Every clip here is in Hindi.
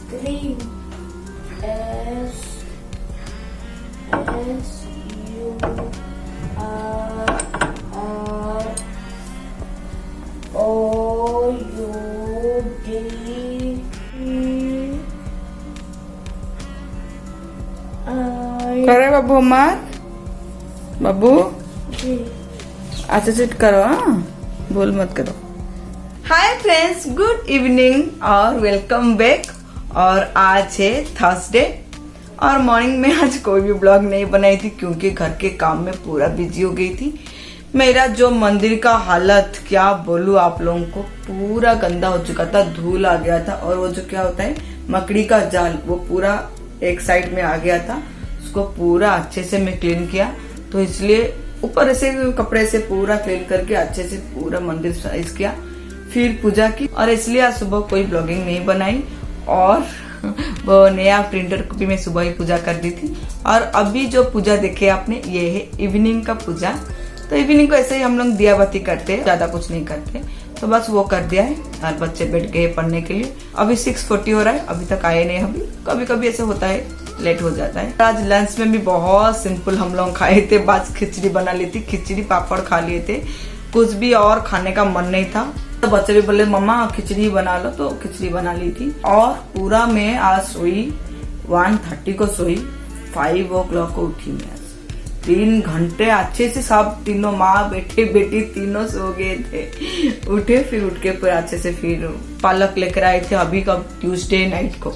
क्रीम करे बाबू होमवर्क बाबू अच्छा सेट करो, हाँ भूल मत करो। हाय फ्रेंड्स, गुड इवनिंग और वेलकम बैक। और आज है थर्सडे और मॉर्निंग में आज कोई भी ब्लॉग नहीं बनाई थी क्योंकि घर के काम में पूरा बिजी हो गई थी। मेरा जो मंदिर का हालत क्या बोलूं आप लोगों को, पूरा गंदा हो चुका था, धूल आ गया था। और वो जो क्या होता है मकड़ी का जाल, वो पूरा एक साइड में आ गया था, उसको पूरा अच्छे से मैं क्लीन किया। तो इसलिए ऊपर से कपड़े से पूरा क्लीन करके अच्छे से पूरा मंदिर साइज किया, फिर पूजा की। और इसलिए आज सुबह कोई ब्लॉगिंग नहीं बनाई। और वो नया प्रिंटर को भी मैं सुबह ही पूजा कर दी थी। और अभी जो पूजा देखे आपने, ये है इवनिंग का पूजा। तो इवनिंग को ऐसे ही हम लोग दिया बाती करते हैं, ज्यादा कुछ नहीं करते। तो बस वो कर दिया है और बच्चे बैठ गए पढ़ने के लिए। अभी 6:40 हो रहा है, अभी तक आए नहीं। अभी कभी कभी ऐसे होता है, लेट हो जाता है। आज लंच में भी बहुत सिंपल हम लोग खाए थे, बस खिचड़ी बना ली थी, खिचड़ी पापड़ खा लिए थे, कुछ भी और खाने का मन नहीं था। तो बच्चे भी बोले मम्मा खिचड़ी बना लो, तो खिचड़ी बना ली थी। और पूरा मैं आज सोई 1:30 को सोई, 5 o'clock को उठी मैं। 3 घंटे अच्छे से सब तीनों माँ बेटे बेटी तीनों सो गए थे। उठे, फिर उठ के पूरा अच्छे से फिर पालक लेकर आए थे अभी कब ट्यूसडे नाइट को।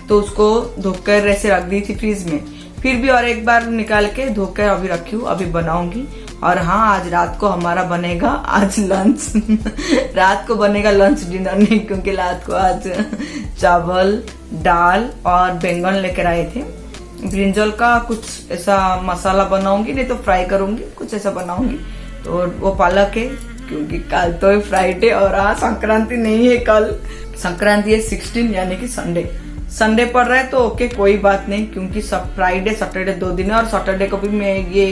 तो उसको धोकर ऐसे रख दी थी फ्रीज में, फिर भी और एक बार निकाल के धोकर अभी रखी हूँ, अभी बनाऊंगी। और हाँ, आज रात को हमारा बनेगा आज लंच रात को बनेगा लंच, डिनर नहीं, क्योंकि रात को आज चावल दाल और बैंगन लेकर आए थे। ब्रिंजल का कुछ ऐसा मसाला बनाऊंगी, नहीं तो फ्राई करूंगी, कुछ ऐसा बनाऊंगी। तो वो पालक है क्योंकि कल तो है फ्राइडे और आज संक्रांति नहीं है, कल संक्रांति है 16 यानी कि संडे पड़ रहा है। तो ओके कोई बात नहीं, क्योंकि सब फ्राइडे सैटरडे 2 दिन है। और सैटरडे को भी मैं ये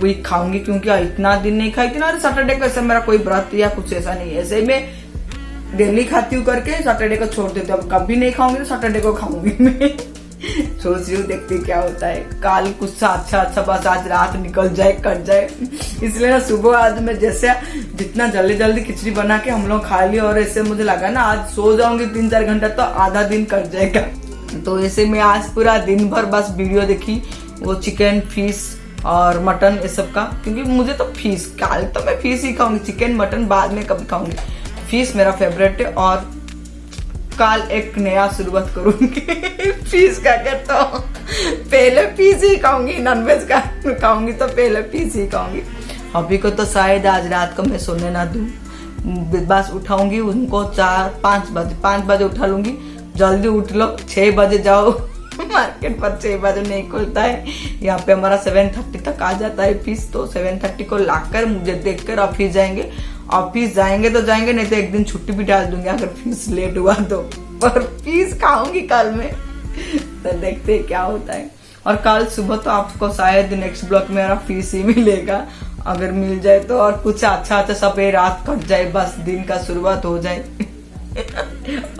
वीक खाऊंगी क्योंकि इतना दिन नहीं खाई थी ना। और सैटरडे को ऐसा मेरा कोई व्रत या कुछ ऐसा नहीं है, ऐसे मैं डेली खाती हूँ करके सैटरडे को छोड़ देती हूँ। अब कभी नहीं खाऊंगी तो सैटरडे को खाऊंगी मैं सोच रही हूँ, देखते क्या होता है। कल कुछ अच्छा बस आज रात निकल जाए, कट जाए। इसलिए ना सुबह आज मैं जैसे जितना जल्दी खिचड़ी बना के हम लोग खा लिया। और ऐसे मुझे लगा ना आज सो जाऊंगी 3-4 घंटा तो आधा दिन कट जाएगा। तो ऐसे मैं आज पूरा दिन भर बस वीडियो देखी, वो चिकन फिश और मटन ये सब का, क्योंकि मुझे तो फिश, कल तो मैं फिश ही खाऊंगी, चिकन मटन बाद में कभी खाऊंगी। फिश मेरा फेवरेट है। और कल एक नया शुरुआत करूंगी फिश का करता हूँ, पहले फिश ही खाऊंगी, नॉनवेज का खाऊंगी तो पहले फिश ही खाऊंगी। अभी को तो शायद आज रात को मैं सोने ना दूं, बस उठाऊंगी उनको 5 बजे उठा लूंगी। जल्दी उठ लो, 6 बजे जाओ मार्केट पर, 6 बजे नहीं खुलता है। यहाँ पे हमारा 7:30 तक आ जाता है फिश। तो 7:30 को लाकर मुझे देखकर ऑफिस जाएंगे। ऑफिस जाएंगे तो जाएंगे, नहीं तो एक दिन छुट्टी भी डाल दूंगी अगर फिश लेट हुआ तो। पर फिश खाऊंगी कल में, तो देखते हैं क्या होता है। और कल सुबह तो आपको शायद नेक्स्ट ब्लॉग में मेरा फिश ही मिलेगा, अगर मिल जाए तो। और कुछ अच्छा सब रात कट जाए, बस दिन का शुरुआत हो जाए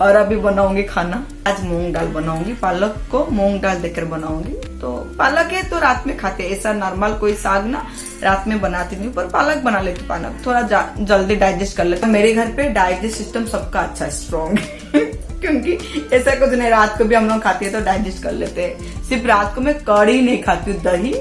और अभी बनाऊंगी खाना। आज मूंग दाल बनाऊंगी, पालक को मूंग दाल देकर बनाऊंगी। तो पालक है तो रात में खाते हैं, ऐसा नॉर्मल कोई साग ना रात में बनाती नहीं, पर पालक बना लेती। पालक थोड़ा जल्दी डाइजेस्ट कर लेते। मेरे घर पे डाइजेस्ट सिस्टम सबका अच्छा स्ट्रॉन्ग है क्योंकि ऐसा कुछ नहीं, रात को भी हम लोग खाते हैं तो डाइजेस्ट कर लेते हैं। सिर्फ रात को मैं कढ़ी नहीं खाती हूँ, दही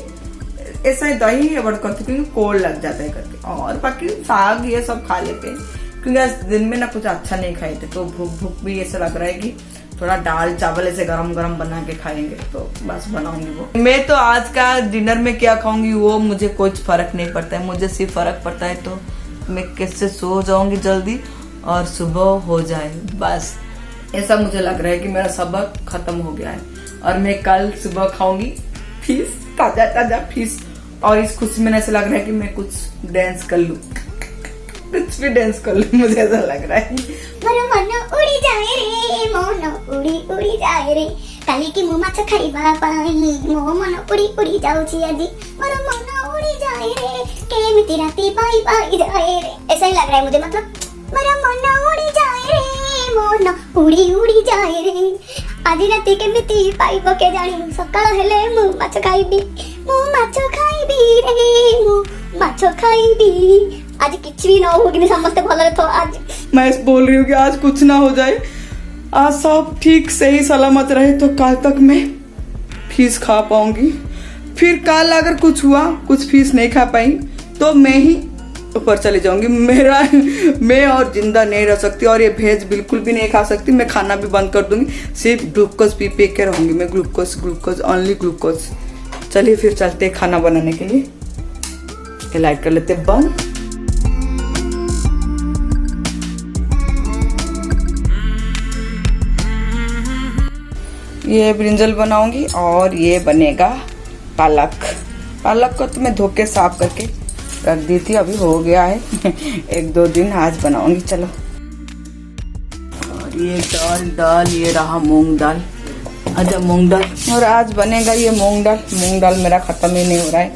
ऐसा है, दही अवॉइड करती हूँ क्योंकि कोल्ड लग जाता है करके। और बाकी साग ये सब खा लेते हैं, क्योंकि आज दिन में ना कुछ अच्छा नहीं खाए थे, तो भूख भी ऐसा लग रहा है कि थोड़ा दाल चावल ऐसे गरम बना के खाएंगे। तो बस बनाऊंगी वो। मैं तो आज का डिनर में क्या खाऊंगी वो मुझे कुछ फर्क नहीं पड़ता है, मुझे सिर्फ फर्क पड़ता है तो मैं कैसे सो जाऊंगी जल्दी और सुबह हो जाए, बस ऐसा मुझे लग रहा है कि मेरा सबक खत्म हो गया है। और मैं कल सुबह खाऊंगी फिश, ताजा फिश। और इस खुशी में ऐसा लग रहा है कि मैं कुछ डांस कर लूं, कुछ भी डांस कर लूं, मुझे ऐसा लग रहा है। मोर मन उड़ी जाए रे, मन उड़ी जाए रे, काली की मुँह माछ खाइबा पाई, मो मन उड़ी जाउची आजी, मोर मन उड़ी जाए रे, केमिति राती बाई जाए रे। ऐसा ही लग रहा है मुझे, मतलब मोर मन उड़ी जाए रे, मन उड़ी उड़ी जाए रे आज राति केमिति पाइब के जानी सकाळ हेले मु माछ खाइबी रे मु माछ खाइबी आज किछ भी न हो कि समस्त भले तो आज मैं बोल रही हूँ कि आज कुछ ना हो जाए, आज सब ठीक सही सलामत रहे तो कल तक मैं फीस खा पाऊंगी। फिर कल अगर कुछ हुआ, कुछ फीस नहीं खा पाई तो मैं ही ऊपर चली जाऊंगी। मैं और जिंदा नहीं रह सकती और ये भेज बिल्कुल भी नहीं खा सकती। मैं खाना भी बंद कर दूंगी, सिर्फ ग्लूकोज पी के रहूंगी मैं। Glucose only glucose. चलिए फिर चलते हैं खाना बनाने के लिए। ये लाइट कर लेते बंद। ये ब्रिंजल बनाऊंगी और ये बनेगा पालक। पालक को तो मैं धो के साफ करके रख दी थी, अभी हो गया है 1-2 दिन। आज बनाऊंगी चलो। और ये दाल ये रहा मूंग दाल। अच्छा मूंग दाल। और आज बनेगा ये मूंग दाल मेरा खत्म ही नहीं हो रहा है।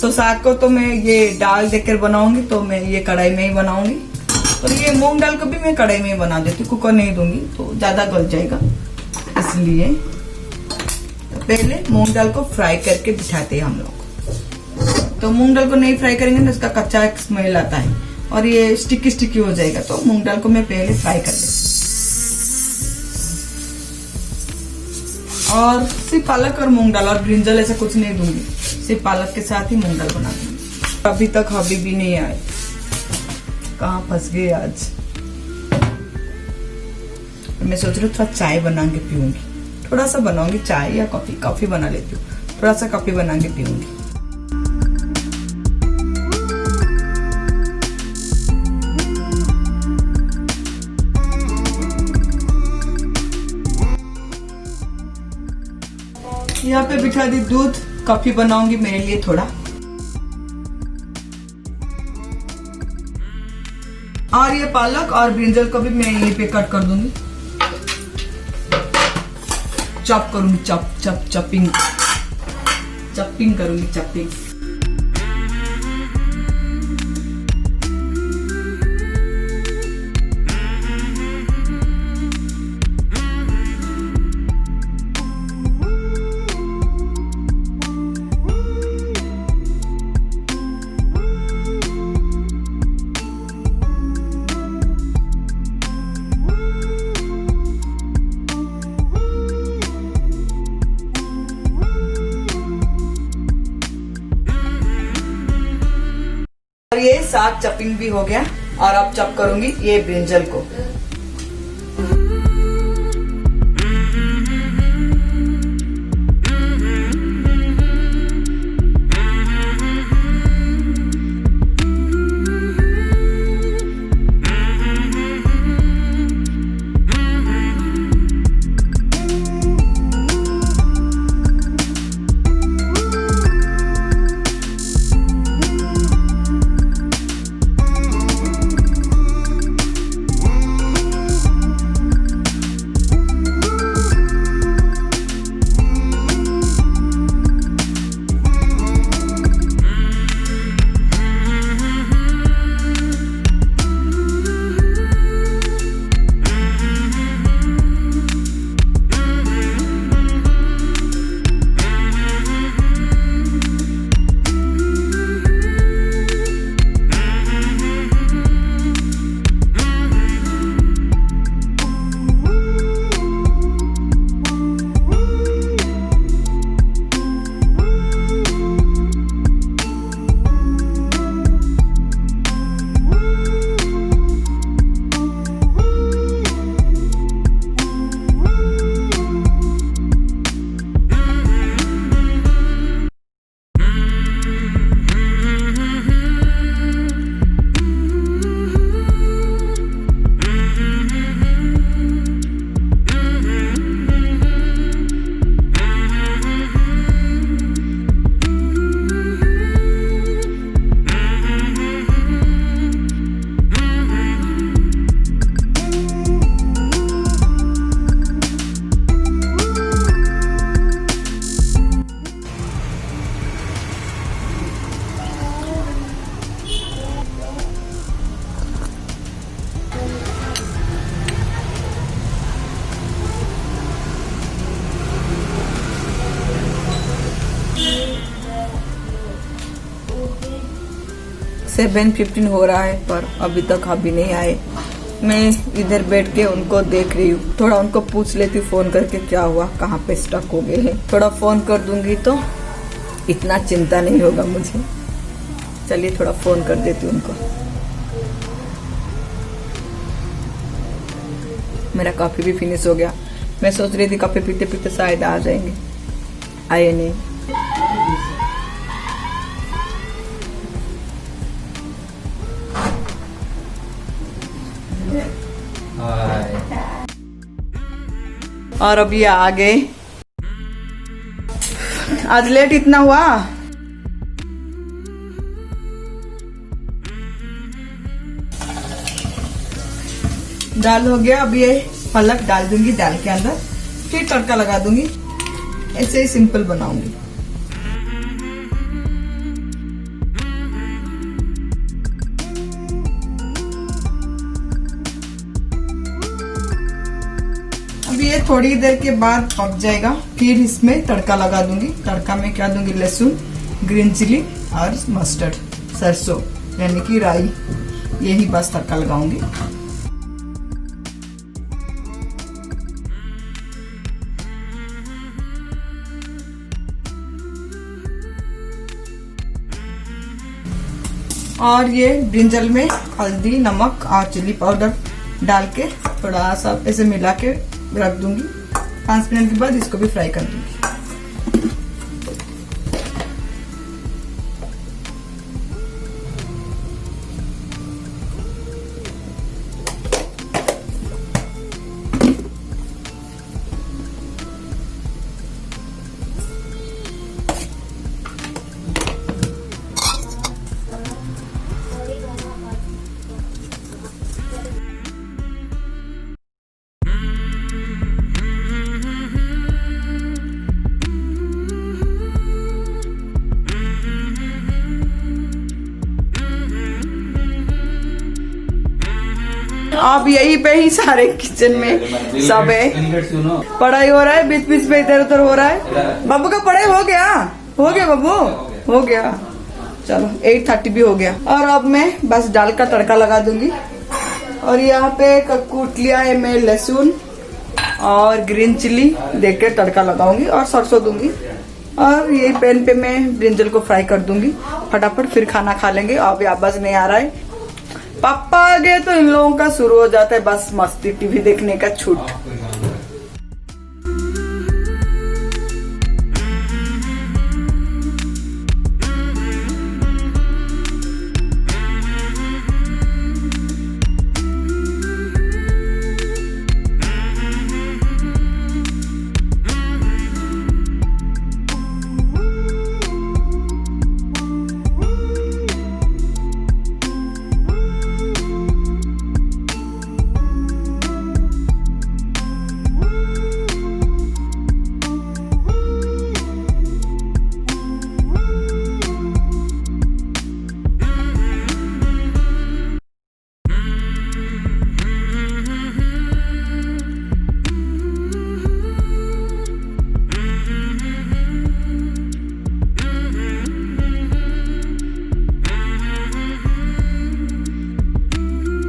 तो साग को तो मैं ये दाल देकर बनाऊंगी, तो मैं ये कढ़ाई में ही बनाऊंगी। और ये मूंग दाल को भी मैं कढ़ाई में ही बना देती हूँ, कुकर नहीं दूंगी तो ज्यादा गल जाएगा, इसलिए पहले मूंग दाल को फ्राई करके बिठाते हैं हम लोग। तो मूंग दाल को नहीं फ्राई करेंगे ना उसका कच्चा एक स्मेल आता है और ये स्टिकी हो जाएगा। तो मूंग दाल को मैं पहले फ्राई कर देती और सिर्फ पालक और मूंग दाल और ब्रिंजल ऐसा कुछ नहीं दूंगी, सिर्फ पालक के साथ ही मूंग दाल बना दूंगी। अभी तक हबी भी नहीं आए, कहाँ फंस गए आज। मैं सोच रही हूँ थोड़ा चाय बना के पीऊंगी, थोड़ा सा बनाऊंगी चाय या कॉफी बना लेती हूँ, थोड़ा सा कॉफी बना के पीऊंगी। यहाँ पे बिठा दी दूध, कॉफी बनाऊंगी मेरे लिए थोड़ा। और ये पालक और ब्रिंजल को भी मैं यहीं पे कट कर दूंगी, चॉप करूंगी, चॉपिंग करूंगी, चॉपिंग। और ये साग चॉपिंग भी हो गया और अब चॉप करूंगी ये ब्रिंजल को। 7:15 हो रहा है पर अभी तक अभी नहीं आए। मैं इधर बैठ के उनको देख रही हूँ, थोड़ा उनको पूछ लेती हूँ फोन करके क्या हुआ, कहाँ पे स्टक हो गए हैं। थोड़ा फोन कर दूंगी तो इतना चिंता नहीं होगा मुझे। चलिए थोड़ा फोन कर देती हूँ उनको। मेरा कॉफी भी फिनिश हो गया। मैं सोच रही थी कॉफी पीते पीते शायद आ जाएंगे, आए नहीं। और अभी आ गए। आज लेट इतना हुआ। दाल हो गया, अभी ये पालक डाल दूंगी दाल के अंदर, फिर तड़का लगा दूंगी। ऐसे ही सिंपल बनाऊंगी। अभी ये थोड़ी देर के बाद पक जाएगा, फिर इसमें तड़का लगा दूंगी। तड़का में क्या दूंगी, लहसुन, ग्रीन चिली और मस्टर्ड, सरसों यानी कि राई, यही बस तड़का लगाऊंगी। और ये ब्रिंजल में हल्दी, नमक और चिली पाउडर डाल के थोड़ा सा ऐसे मिला के रख दूंगी। 5 मिनट के बाद इसको भी फ्राई कर दूंगी। अब यही पे ही सारे किचन में सब है। पढ़ाई हो रहा है, बीच बीच में इधर उधर हो रहा है। बाबू का पढ़ाई हो गया बाबू, हो गया। चलो 8:30 भी हो गया। और अब मैं बस दाल का तड़का लगा दूंगी। और यहाँ पे कूट लिया है मैं लहसुन और ग्रीन चिली देके तड़का लगाऊंगी और सरसों दूंगी। और यही पैन पे मैं ब्रिंजल को फ्राई कर दूंगी फटाफट, फिर खाना खा लेंगे। अभी आवाज नहीं आ रहा है, पापा आ गए तो इन लोगों का शुरू हो जाता है बस मस्ती, टीवी देखने का छूट।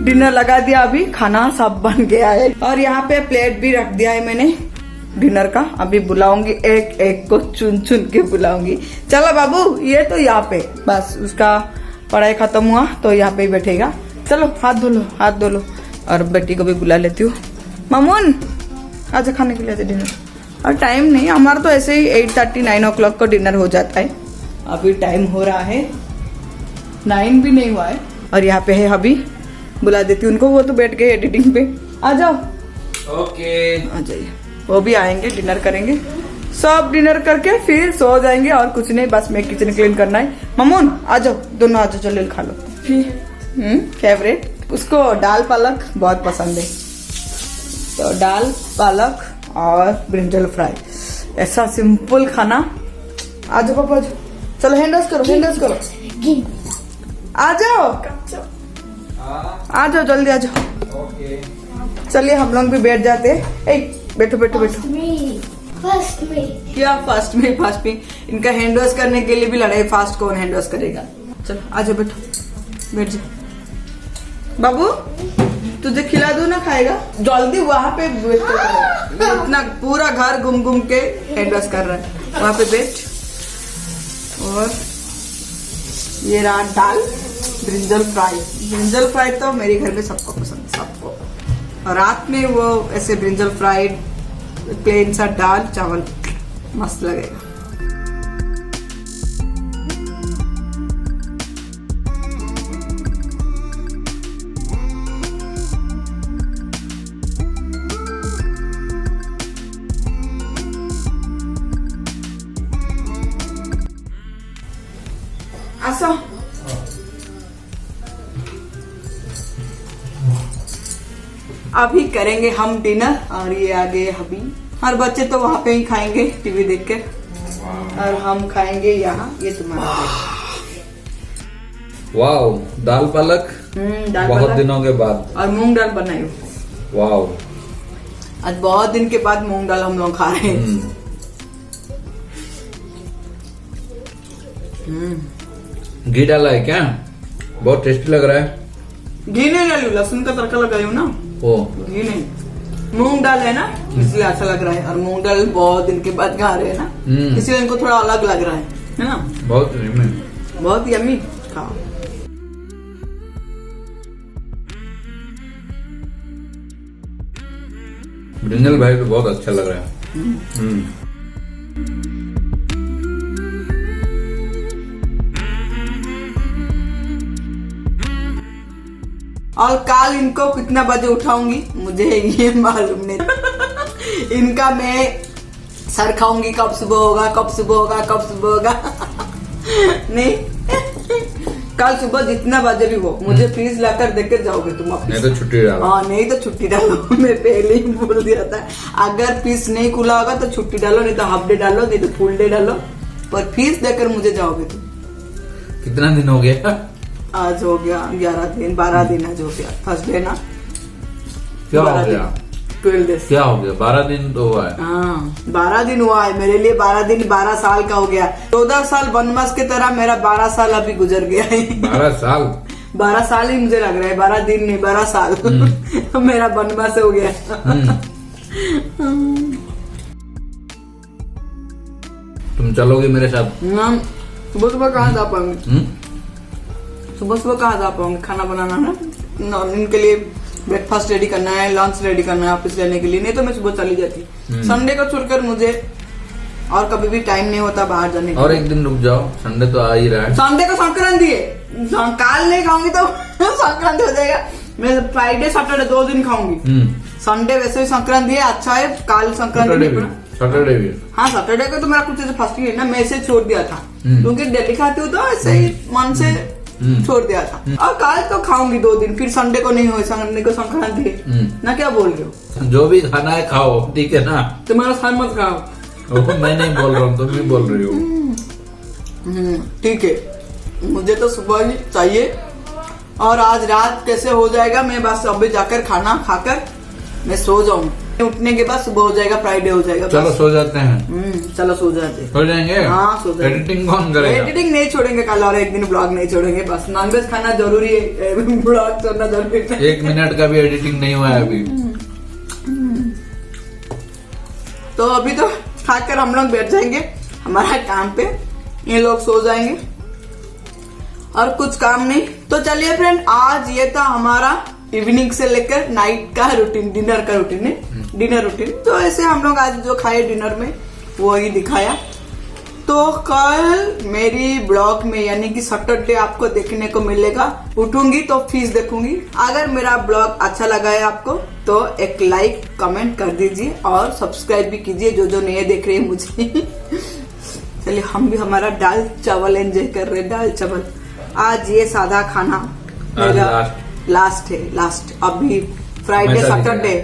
डिनर लगा दिया, अभी खाना सब बन गया है। और यहाँ पे प्लेट भी रख दिया है मैंने डिनर का। अभी बुलाऊंगी, एक एक को चुन चुन के बुलाऊंगी। चलो बाबू, ये तो यहाँ पे बस उसका पढ़ाई खत्म हुआ तो यहाँ पे ही बैठेगा। चलो हाथ धो लो, हाथ धो लो। और बेटी को भी बुला लेती हूँ। मामून आज खाने के लिए आते डिनर। और टाइम नहीं, हमारा तो ऐसे ही 8:30 9 o'clock को डिनर हो जाता है। अभी टाइम हो रहा है 9 भी नहीं हुआ है। और यहाँ पे है अभी, बुला देती हूँ उनको, वो तो बैठ गए एडिटिंग पे। आ जाओ। ओके आ जाइए, वो भी आएंगे, डिनर करेंगे। सब डिनर करके फिर सो जाएंगे और कुछ नहीं, बस मैं किचन क्लीन करना है। मामून आ जाओ, दोनों आ जाओ, चलो खा लो। फेवरेट, उसको दाल पालक बहुत पसंद है, तो दाल पालक और ब्रिंजल फ्राई, ऐसा सिंपल खाना। आ जाओ पापा, आ जाओ, चलो हैंड वॉश करो, हैंड वॉश करो। आ जाओ, आ जाओ जल्दी, आ जाओ। चलिए हम लोग भी बैठ जाते हैं। बैठो बैठो बैठो। फर्स्ट में क्या फास्ट में, फास्ट में इनका हैंड वॉश करने के लिए भी लड़ाई, फास्ट कौन हैंड वॉश करेगा। चलो आ जाओ बैठो। बैठ जा बाबू, तुझे खिला दूं ना, खाएगा? जल्दी वहां पे बैठ के कर। ये इतना पूरा घर घूम घूम के हैंड वॉश कर रहा है, वहां पे बैठ। और ये रहा दाल ब्रिंजल फ्राई। ब्रिंजल फ्राई तो मेरे घर में सबको पसंद है, सबको। और रात में वो ऐसे ब्रिंजल फ्राइड प्लेन सा दाल चावल मस्त लगेगा। आसो अभी करेंगे हम डिनर। और ये आगे अभी हर बच्चे तो वहां पे ही खाएंगे टीवी देख के, और हम खाएंगे यहाँ। ये तुम्हारा वाओ, दाल पालक। दाल बहुत पालक दिनों के बाद। और मूंग दाल बनाई हो। वाओ, आज बहुत दिन के बाद मूंग दाल हम लोग खा रहे हैं। घी डाला है क्या? बहुत टेस्टी लग रहा है। घी नहीं डाली, लहसुन का तड़का लगाई हूँ ना। ओ, घी नहीं, मूंग दाल है ना, इसलिए अच्छा लग रहा है। और मूंग दाल बहुत दिन के बाद खा रहे हैं ना, इसलिए इनको थोड़ा अलग लग रहा है ना। बहुत यम्मी। बहुत यम्मी। खाओ। ब्रिंजल भाई तो बहुत अच्छा लग रहा है। और कल इनको कितना बजे उठाऊंगी मुझे ये मालूम नहीं। इनका मैं सर खाऊंगी, कब सुबह होगा, कब सुबह होगा, कब सुबह होगा। नहीं, कल सुबह जितना बजे भी हो मुझे फीस लाकर देकर जाओगे तुम अपने। नहीं तो छुट्टी डालो। हाँ, नहीं तो छुट्टी डालो। मैं पहले ही बोल दिया था, अगर फीस नहीं खुला होगा तो छुट्टी डालो, नहीं तो हाफ डे डालो, नहीं तो फुल डे डालो, पर फीस देकर मुझे जाओगे तुम। कितना दिन हो गया? आज हो गया 11 दिन, 12 दिन आज हो गया। फर्स्ट डे ना, क्या हो गया? 12 डेज। क्या हो गया? 12 दिन तो हुआ है। हाँ, 12 दिन हुआ है मेरे लिए। 12 दिन 12 साल का हो गया। 14 साल वनवास की तरह मेरा 12 साल अभी गुजर गया है। 12 साल? 12 साल ही मुझे लग रहा है, 12 दिन नहीं, 12 साल मेरा वनवास हो गया। तुम चलोगे मेरे साथ? सुबह सुबह कहाँ जा पाऊंगी? सुबह सुबह कहाँ जा पाऊंगी? खाना बनाना है ना, इनके लिए ब्रेकफास्ट रेडी करना है, लंच रेडी करना है ऑफिस लेने के लिए। नहीं तो मैं सुबह चली जाती। संडे को छोड़कर मुझे और कभी भी टाइम नहीं होता बाहर जाने का। और एक दिन रुक जाओ, संडे तो आ ही रहा है। संडे को संक्रांति है, काल नहीं खाऊंगी तो संक्रांति हो जाएगा। मैं फ्राइडे सैटरडे 2 दिन खाऊंगी। संडे वैसे भी संक्रांति है, अच्छा है। काल संक्रांति सैटरडे भी। हाँ, सैटरडे को तो मेरा कुछ ऐसे फास्टिंग है ना, मैं इसे छोड़ दिया था क्योंकि डेली खाती हूँ तो ऐसे ही मन से छोड़ दिया था। और कल तो खाऊंगी 2 दिन, फिर संडे को नहीं हो, संडे को संक्रांति है ना। क्या बोल रहे हो? जो भी खाना है खाओ, ठीक है ना? तुम्हारा सर मत खाओ। मैं नहीं बोल रहा हूँ, तुम भी बोल रही हो। ठीक है, मुझे तो सुबह ही चाहिए। और आज रात कैसे हो जाएगा, मैं बस अभी जाकर खाना खाकर मैं सो जाऊंगी। उठने के बाद सुबह हो जाएगा, फ्राइडे हो जाएगा। चलो सो जाते हैं। चलो सो जाते हैं। सो जाएंगे? हाँ, सो जाएंगे। एडिटिंग कौन करेगा? एडिटिंग नहीं छोड़ेंगे कल, और एक दिन ब्लॉग नहीं छोड़ेंगे। बस नॉनवेज खाना जरूरी है, ब्लॉग छोड़ना जरूरी है। 1 मिनट का भी एडिटिंग नहीं हुआ है अभी। तो अभी तो खाकर हम लोग बैठ जाएंगे हमारा काम पे, ये लोग सो जाएंगे और कुछ काम नहीं। तो चलिए फ्रेंड, आज ये था हमारा इवनिंग से लेकर नाइट का रूटीन, डिनर का रूटीन है, डिनर रूटीन। तो ऐसे हम लोग आज जो खाए डिनर में वो ही दिखाया। तो कल मेरी ब्लॉग में यानी कि सैटरडे आपको देखने को मिलेगा। उठूंगी तो फीस देखूंगी। अगर मेरा ब्लॉग अच्छा लगा है आपको तो एक लाइक कमेंट कर दीजिए और सब्सक्राइब भी कीजिए जो नए देख रहे हैं मुझे। चलिए, हम भी हमारा दाल चावल एंजॉय कर रहे हैं। दाल चावल आज ये सादा खाना मेरा लास्ट है, लास्ट। अभी फ्राइडे सैटरडे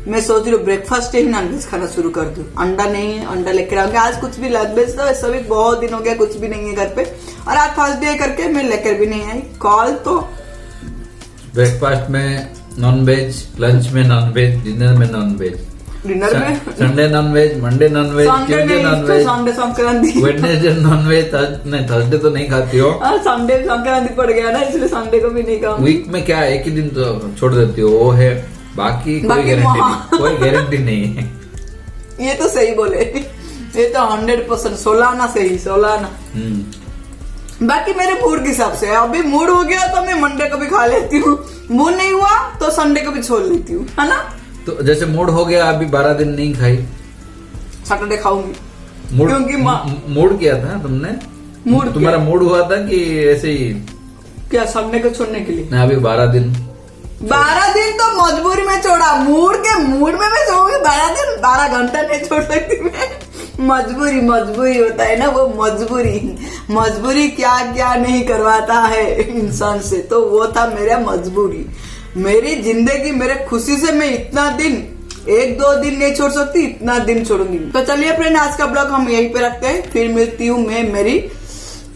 मैं सोच रही हूँ ब्रेकफास्ट ही नॉनवेज खाना शुरू कर दूं। अंडा नहीं है, अंडा लेकर आऊंगी। आज कुछ भी नॉनवेज तो ऐसा भी बहुत दिन हो गया, कुछ भी नहीं है घर पे। और आज फर्स्ट डे करके मैं लेकर भी नहीं आई। कॉल तो ब्रेकफास्ट में नॉनवेज, लंच में नॉनवेज, डिनर में नॉनवेज। डिनर में Sunday nonveg, Monday nonveg, Tuesday nonveg, Sunday Sankranti, Wednesday nonveg, Thursday तो नहीं खाती हो। संडे संक्रांति पड़ गया ना, इसलिए संडे को भी नहीं खाऊंगी। वीक में क्या एक ही दिन तो छोड़ देती हो, वो है। बाकी कोई बाकी गारंटी वहाँ। नहीं, कोई गारंटी नहीं है। ये तो सही बोले, ये तो 100% 16 आना सही, 16 आना। बाकी मेरे मूड के हिसाब से, अभी मूड हो गया तो मैं मंडे को भी खा लेती हूँ, मूड नहीं हुआ तो संडे को भी छोड़ लेती हूँ, है ना। तो जैसे मूड हो गया, अभी 12 दिन नहीं खाई, सैटरडे खाऊंगी, मूड क्योंकि मूड किया था तुमने, मूड तुम्हारा मूड हुआ था कि ऐसे ही क्या संडे को छोड़ने के लिए। ना, अभी 12 दिन 12 दिन तो मजबूरी में छोड़ा, मूड में मैं सोऊंगी 12 दिन, 12 घंटा नहीं छोड़ सकती मैं। मजबूरी होता है ना, वो मजबूरी क्या क्या नहीं करवाता है इंसान से, तो वो था मेरा मजबूरी। मेरी जिंदगी, मेरे खुशी से मैं इतना दिन, 1-2 दिन नहीं छोड़ सकती, इतना दिन छोड़ूंगी। तो चलिए फ्रेंड, आज का ब्लॉग हम यहीं पे रखते हैं, फिर मिलती हूँ मैं मेरी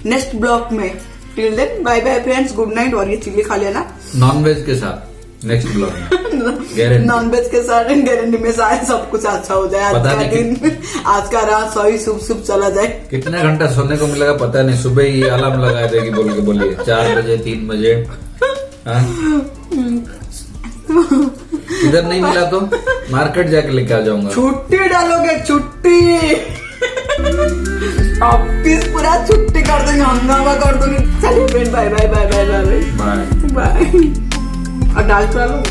नेक्स्ट ब्लॉग में। Till then bye bye friends, good night. और ये चिल्ली खा लेना नॉनवेज के साथ नेक्स्ट ब्लॉग में गारंटी। नॉनवेज के साथ गारंटी में शायद सब कुछ अच्छा हो जाए, आज पता का नहीं दिन, आज का रात सही शुभ चला जाए। कितने घंटा सोने को मिलेगा पता नहीं, सुबह ही अलार्म लगा देगी बोल के, बोलिए 4 बजे 3 बजे। हाँ? इधर नहीं मिला तो मार्केट जाके लेके आ जाऊंगा। छुट्टी डालोगे, छुट्टी ऑफिस पूरा छुट्टी कर देंगे, हंगामा कर दूंगी। चलिए friend, bye bye bye bye bye bye. Bye. और दाल चला लो।